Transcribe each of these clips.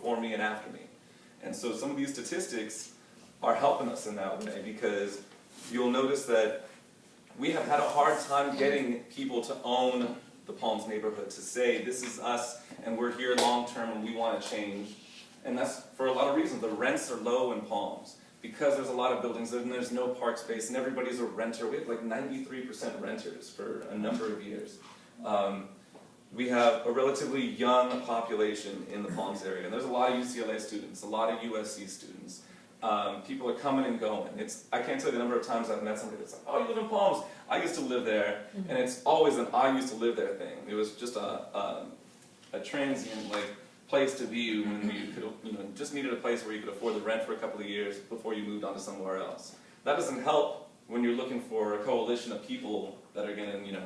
before me and after me. And so some of these statistics are helping us in that way, because you'll notice that we have had a hard time getting people to own the Palms neighborhood, to say this is us and we're here long term and we want to change. And that's for a lot of reasons. The rents are low in Palms because there's a lot of buildings and there's no park space and everybody's a renter. We have like 93% renters for a number of years. We have a relatively young population in the Palms area, and there's a lot of UCLA students, a lot of USC students. People are coming and going. I can't tell you the number of times I've met somebody that's like, oh, you live in Palms? I used to live there. And it's always an I used to live there thing. It was just a transient place to be when you could, just needed a place where you could afford the rent for a couple of years before you moved on to somewhere else. That doesn't help when you're looking for a coalition of people that are going to,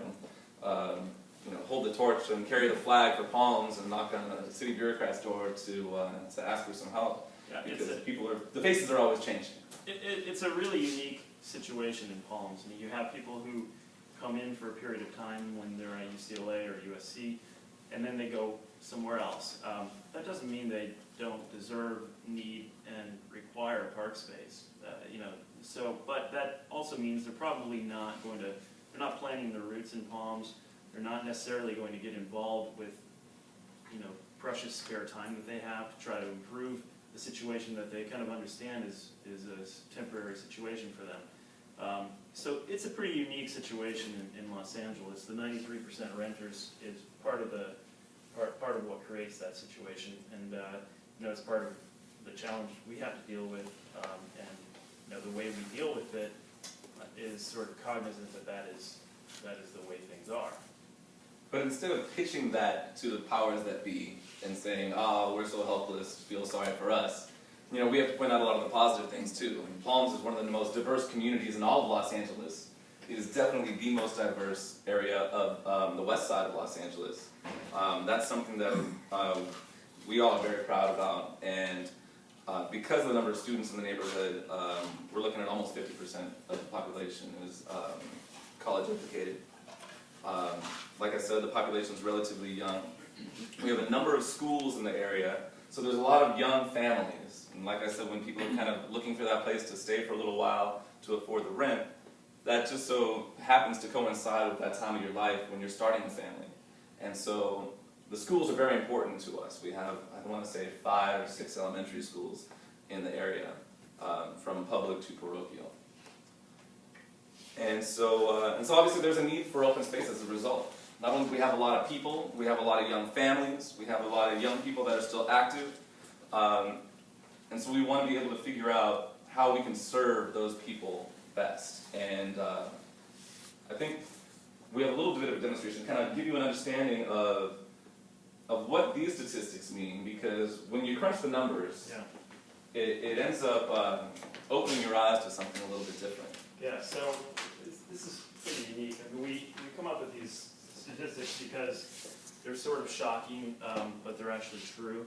hold the torch and carry the flag for Palms and knock on a city bureaucrat's door to ask for some help. Yeah, because the faces are always changing. It's a really unique situation in Palms. I mean, you have people who come in for a period of time when they're at UCLA or USC, and then they go somewhere else. That doesn't mean they don't deserve, need, and require park space. But that also means they're probably not going to. They're not planting their roots in Palms. They're not necessarily going to get involved with, precious spare time that they have to try to improve the situation that they kind of understand is a temporary situation for them. So it's a pretty unique situation in Los Angeles. The 93% renters is part of what creates that situation, and it's part of the challenge we have to deal with. And the way we deal with it is sort of cognizant that is the way things are. But instead of pitching that to the powers that be and saying, oh, we're so helpless, feel sorry for us, we have to point out a lot of the positive things too. And Palms is one of the most diverse communities in all of Los Angeles. It is definitely the most diverse area of the west side of Los Angeles. That's something that we all are very proud about. And because of the number of students in the neighborhood, we're looking at almost 50% of the population is college educated. Like I said, the population is relatively young. We have a number of schools in the area, so there's a lot of young families. And like I said, when people are kind of looking for that place to stay for a little while to afford the rent, that just so happens to coincide with that time of your life when you're starting a family. And so the schools are very important to us. We have, I want to say, 5 or 6 elementary schools in the area, from public to parochial. And so obviously there's a need for open space as a result. Not only do we have a lot of people, we have a lot of young families, we have a lot of young people that are still active, and so we want to be able to figure out how we can serve those people best. And I think we have a little bit of a demonstration to kind of give you an understanding of what these statistics mean, because when you crunch the numbers, yeah, it ends up opening your eyes to something a little bit different. Yeah, so this is pretty unique. I mean, we come up with these statistics because they're sort of shocking, but they're actually true.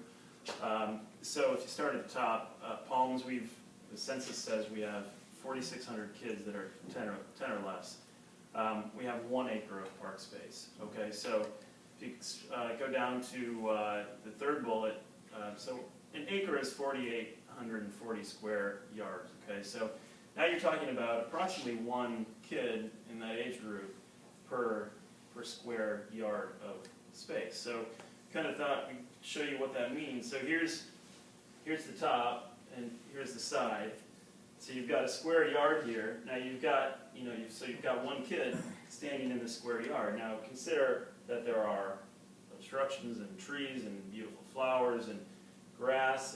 So if you start at the top, Palms, the census says we have 4,600 kids that are 10 or less. We have 1 acre of park space. Okay, so if you go down to the third bullet, so an acre is 4,840 square yards. Okay, so now you're talking about approximately 1 kid in that age group per square yard of space. So kind of thought we'd show you what that means. So here's the top and here's the side. So you've got a square yard here. Now you've got, you've got 1 kid standing in the square yard. Now consider that there are obstructions and trees and beautiful flowers and grass